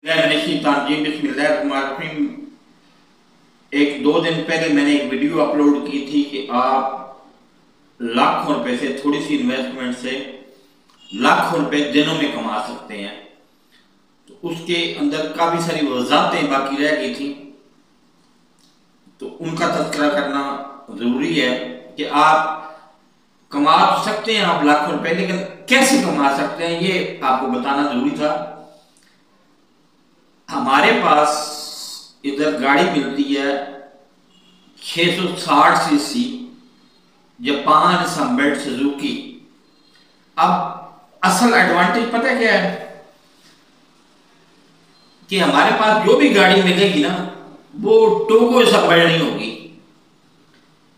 बिस्मिल्लाहिर्रहमानिर्रहीम। एक दो दिन पहले मैंने एक वीडियो अपलोड की थी कि आप लाखों रुपए से, थोड़ी सी इन्वेस्टमेंट से लाखों रुपए दिनों में कमा सकते हैं। तो उसके अंदर काफ़ी सारी वजाहतें बाकी रह गई थी, तो उनका तज़किरा करना ज़रूरी है कि आप कमा तो सकते हैं आप लाखों रुपए, लेकिन कैसे कमा सकते हैं ये आपको बताना ज़रूरी था। हमारे पास इधर गाड़ी मिलती है 660 सीसी जापान संबल्ट सुजुकी। अब असल एडवांटेज पता क्या है कि हमारे पास जो भी गाड़ी मिलेगी ना, वो टोगो संबल्ट नहीं होगी,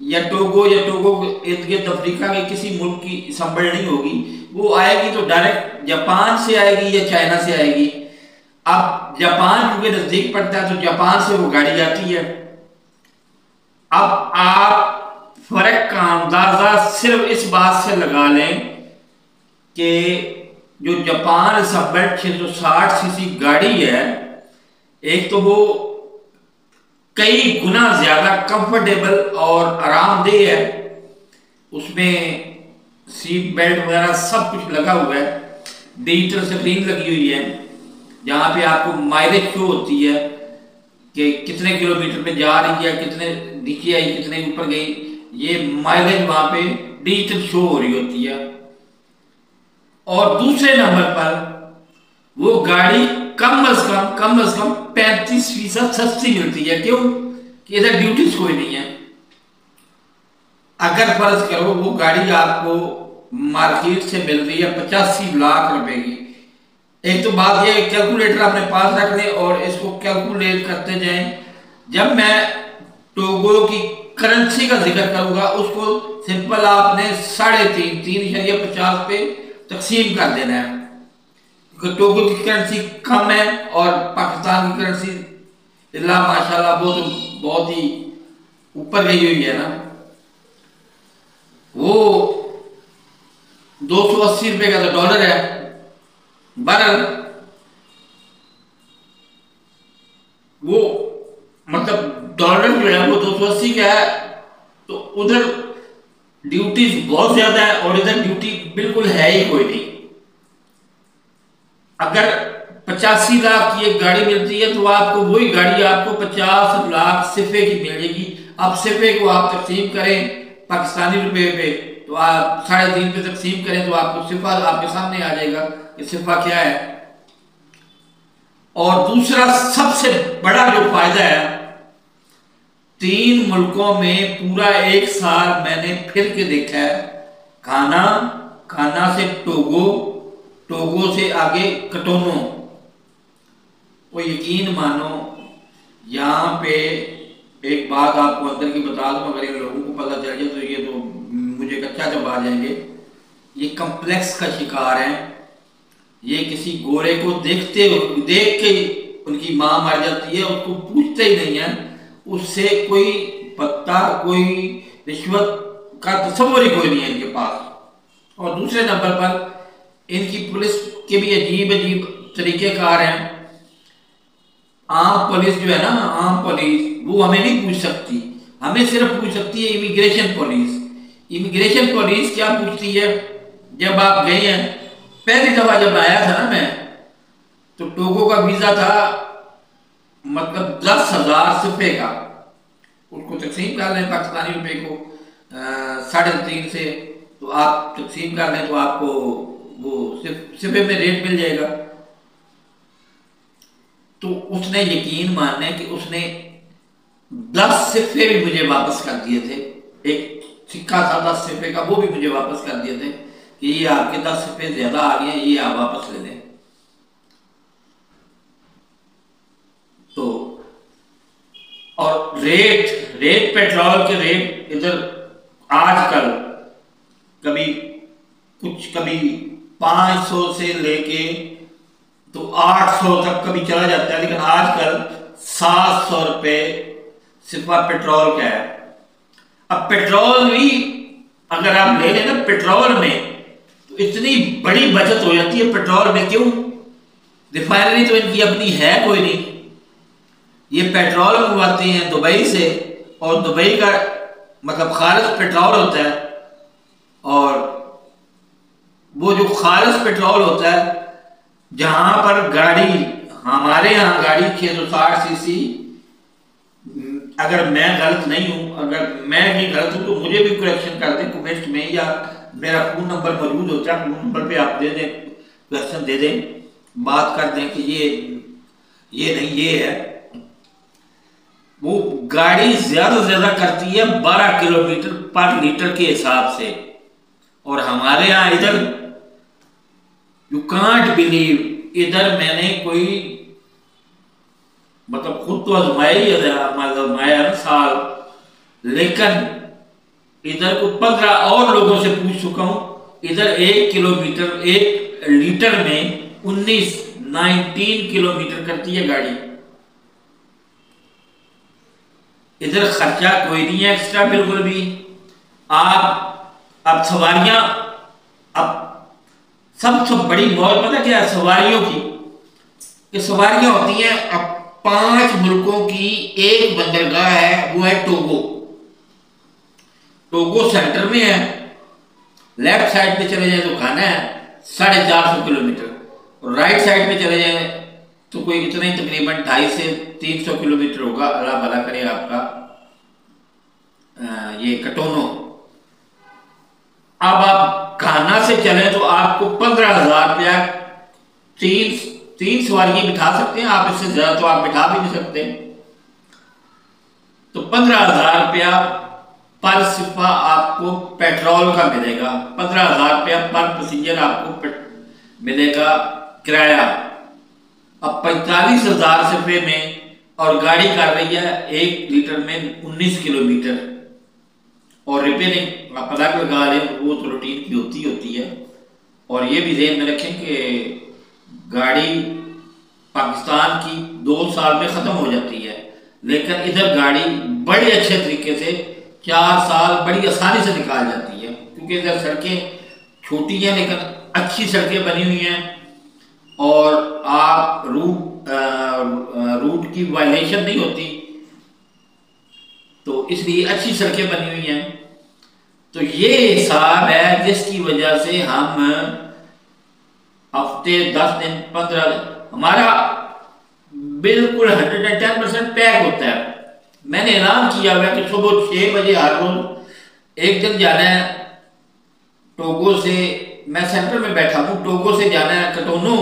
या टोगो इर्द गिर्द अफ्रीका के किसी मुल्क की संबल्ट नहीं होगी। वो आएगी तो डायरेक्ट जापान से आएगी या चाइना से आएगी। अब जापान क्योंकि नजदीक पड़ता है तो जापान से वो गाड़ी जाती है। अब आप फर्क का अंदाजा सिर्फ इस बात से लगा लें कि जो जापान संबल्ट 660 सीसी गाड़ी है, एक तो वो कई गुना ज्यादा कंफर्टेबल और आरामदेह है, उसमें सीट बेल्ट वगैरह सब कुछ लगा हुआ है, डिजिटल स्क्रीन लगी हुई है जहाँ पे आपको माइलेज शो होती है कि कितने किलोमीटर पे जा रही है, कितने नीचे आई, कितने ऊपर गई, ये माइलेज वहां पे डिजिटल शो हो रही होती है। और दूसरे नंबर पर वो गाड़ी कम अज कम 35% सस्ती मिलती है। क्यों? कि इधर ड्यूटीज कोई नहीं है। अगर फर्ज करो वो गाड़ी आपको मार्केट से मिल रही है 85 लाख रुपए की, एक तो बात यह कैलकुलेटर अपने पास रख लें और इसको कैलकुलेट करते जाएं। जब मैं टोगो की करेंसी का जिक्र करूंगा, उसको सिंपल आपने 3.50 पे तकसीम कर देना है, क्योंकि टोगो की करेंसी कम है और पाकिस्तान की करेंसी अल्लाह माशाल्लाह बहुत ही ऊपर गई हुई है ना। वो 280 रुपए का तो डॉलर है। बहरहाल वो मतलब डॉलर जो है वो 280 का है, तो उधर ड्यूटीज बहुत ज्यादा है और इधर ड्यूटी बिल्कुल है ही कोई नहीं। अगर 85 लाख की एक गाड़ी मिलती है तो आपको वही गाड़ी आपको 50 लाख सिफे की मिलेगी। अब सिफे को आप तकसीम करें पाकिस्तानी रुपए पे, तो आप 3.5 पे तकसीम करें तो आपको सिफा आपके सामने आ जाएगा कि सिफा क्या है। और दूसरा सबसे बड़ा जो फायदा है, 3 मुल्कों में पूरा एक साल मैंने फिर के देखा है। घाना से टोगो से आगे कटोनो। वो यकीन मानो, यहाँ पे एक बात आपको अंदर की बता दूं, अगर इन लोगों को पता चल जाए तो ये तो मुझे कच्चा जब आ जाएंगे। ये कम्प्लेक्स का शिकार है। ये किसी गोरे को देख के उनकी मां मर जाती है, उसको पूछते ही नहीं है, उससे कोई पत्ता, कोई रिश्वत का तस्वर ही कोई नहीं है इनके पास। और दूसरे नंबर पर इनकी पुलिस के भी अजीब तरीकेकार हैं। आम पुलिस जो है ना, आम पुलिस वो हमें नहीं पूछ सकती, हमें सिर्फ पूछ सकती है इमिग्रेशन पुलिस। इमिग्रेशन पुलिस क्या पूछती है? जब आप गए हैं, पहली दफा जब आया था ना मैं, तो टोगो का वीजा था मतलब 10,000 सिफे का, उसको तकसीम कर लें पाकिस्तानी रुपए को 3.5 से, तो आप तकसीम कर लें तो आपको वो सिफे में रेट मिल जाएगा। तो उसने यकीन मानना है कि उसने 10 सिफे भी मुझे वापस कर दिए थे। एक सिक्का था 10 सिफे का, वो भी मुझे वापस कर दिए थे कि ये आपके 10 रुपए ज्यादा आ गए, ये आप वापस ले लें। तो और रेट पेट्रोल के रेट इधर आजकल कभी 500 से लेके तो 800 तक कभी चला जाता है, लेकिन आजकल 700 रुपए सिर्फ पेट्रोल का है। अब पेट्रोल भी अगर आप ले लें ना, पेट्रोल में तो इतनी बड़ी बचत हो जाती है पेट्रोल में। क्यों? रिफाइनरी तो इनकी अपनी है कोई नहीं, ये पेट्रोल मंगवाते हैं दुबई से, और दुबई का मतलब खालिस पेट्रोल होता है, और वो जो खालिस पेट्रोल होता है, जहां पर गाड़ी, हमारे यहाँ गाड़ी 660 सीसी, अगर मैं गलत नहीं हूं, अगर मैं ही गलत हूं तो मुझे भी करेक्शन कर दें कमेंट में, या मेरा फोन नंबर मौजूद होता है, फोन नंबर पे आप दे दें, क्वेश्चन दे दें, बात कर दें कि ये नहीं ये है। वो गाड़ी ज्यादा से ज्यादा करती है 12 किलोमीटर पर लीटर के हिसाब से, और हमारे यहाँ इधर यू कांट बिलीव, इधर मैंने कोई मतलब खुद तो आजमाया ना साल, लेकिन इधर को 15 और लोगों से पूछ चुका हूं, इधर 1 लीटर में 19 किलोमीटर करती है गाड़ी। इधर खर्चा कोई नहीं है एक्स्ट्रा बिल्कुल भी। आप अब सवारियां, अब सबसे बड़ी मौज पता क्या है सवारियों की, कि सवारियां होती हैं, अब 5 मुल्कों की एक बंदरगाह है, वो है टोगो। टोगो सेंटर में है, लेफ्ट साइड पे चले जाए तो घाना है 450 किलोमीटर, और राइट साइड पे चले जाए तो कोई इतना ही तकरीबन 250 से 300 किलोमीटर होगा, अल्लाह भला करे आपका ये कटोनो। अब आप घाना से चले तो आपको 15,000 रुपया, तीन सवारियां बिठा सकते हैं आप, इससे ज्यादा तो आप बिठा भी नहीं सकते। तो 15,000 रुपया पर सिफा आपको पेट्रोल का मिलेगा, 15,000 रुपया पर पैसेंजर आपको मिलेगा किराया। अब 45,000 रुपये में, और गाड़ी कर रही है 1 लीटर में 19 किलोमीटर, और रिपेयरिंग आप पता लगा लें, वो तो रूटीन की होती है। और ये भी ध्यान में रखें कि गाड़ी पाकिस्तान की 2 साल में खत्म हो जाती है, लेकिन इधर गाड़ी बड़े अच्छे तरीके से 4 साल बड़ी आसानी से निकाल जाती है, क्योंकि इधर सड़कें छोटी हैं लेकिन अच्छी सड़कें बनी हुई हैं, और आप रूट की वायलेशन नहीं होती, तो इसलिए अच्छी सड़कें बनी हुई हैं। तो ये हिसाब है जिसकी वजह से हम हफ्ते 10 दिन 15 हमारा बिल्कुल 110% पैक होता है। मैंने ऐलान किया हुआ कि सुबह 6 बजे हर रोज एक दिन जाना है टोगो से, मैं सेंटर में बैठा हूं, टोगो से जाना है कटोनो,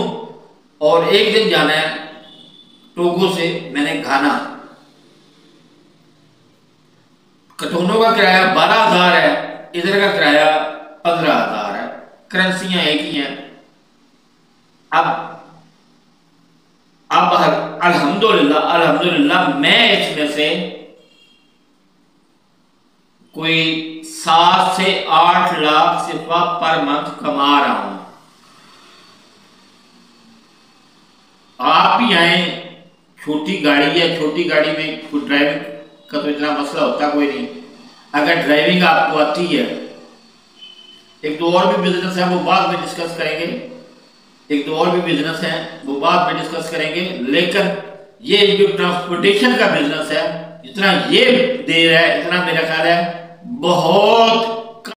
और एक दिन जाना है टोगो से मैंने घाना। कटोनो का किराया 12,000 है, इधर का किराया 15,000 है, करेंसियां एक ही हैं। अब अल्हम्दुलिल्लाह मैं इसमें से कोई 7 से 8 लाख सिर्फ पर मंथ कमा रहा हूं। आप भी आए, छोटी गाड़ी है, छोटी गाड़ी में कोई ड्राइविंग का तो इतना मसला होता कोई नहीं, अगर ड्राइविंग आपको आती है। एक दो और भी बिजनेस है, वो बाद में डिस्कस करेंगे, एक दो और भी बिजनेस है वो बाद में डिस्कस करेंगे, लेकिन ये जो ट्रांसपोर्टेशन का बिजनेस है, जितना ये दे रहा है, इतना मेरा ख्याल है बहुत